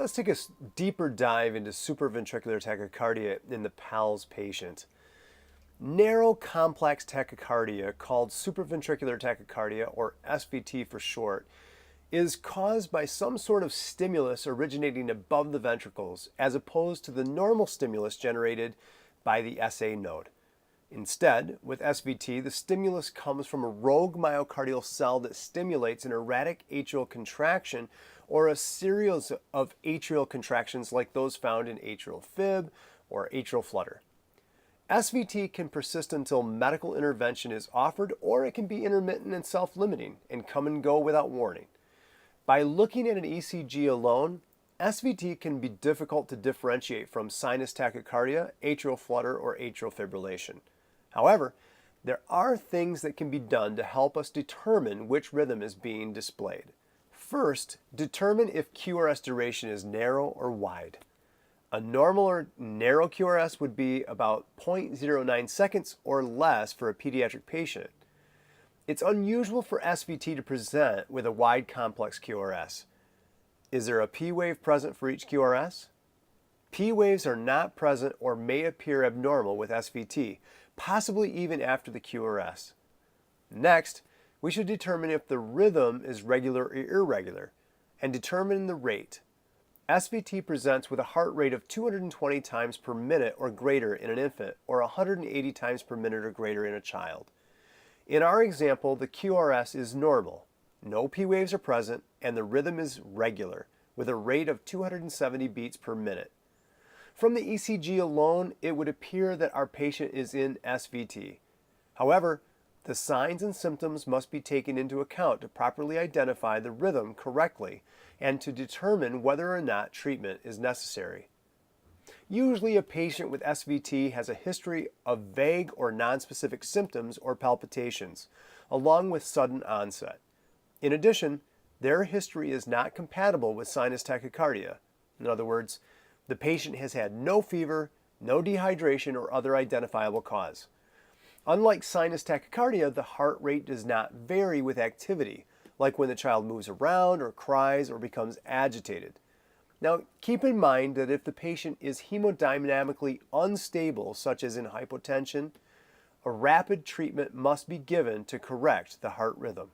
Let's take a deeper dive into supraventricular tachycardia in the PALS patient. Narrow complex tachycardia, called supraventricular tachycardia, or SVT for short, is caused by some sort of stimulus originating above the ventricles, as opposed to the normal stimulus generated by the SA node. Instead, with SVT, the stimulus comes from a rogue myocardial cell that stimulates an erratic atrial contraction or a series of atrial contractions like those found in atrial fib or atrial flutter. SVT can persist until medical intervention is offered, or it can be intermittent and self-limiting and come and go without warning. By looking at an ECG alone, SVT can be difficult to differentiate from sinus tachycardia, atrial flutter, or atrial fibrillation. However, there are things that can be done to help us determine which rhythm is being displayed. First, determine if QRS duration is narrow or wide. A normal or narrow QRS would be about 0.09 seconds or less for a pediatric patient. It's unusual for SVT to present with a wide complex QRS. Is there a P wave present for each QRS? P waves are not present or may appear abnormal with SVT, possibly even after the QRS. Next, we should determine if the rhythm is regular or irregular, and determine the rate. SVT presents with a heart rate of 220 times per minute or greater in an infant, or 180 times per minute or greater in a child. In our example, the QRS is normal, no P waves are present, and the rhythm is regular, with a rate of 270 beats per minute. From the ECG alone, it would appear that our patient is in SVT. However, the signs and symptoms must be taken into account to properly identify the rhythm correctly and to determine whether or not treatment is necessary. Usually, a patient with SVT has a history of vague or nonspecific symptoms or palpitations, along with sudden onset. In addition, their history is not compatible with sinus tachycardia. In other words, the patient has had no fever, no dehydration, or other identifiable cause. Unlike sinus tachycardia, the heart rate does not vary with activity, like when the child moves around or cries or becomes agitated. Now, keep in mind that if the patient is hemodynamically unstable, such as in hypotension, a rapid treatment must be given to correct the heart rhythm.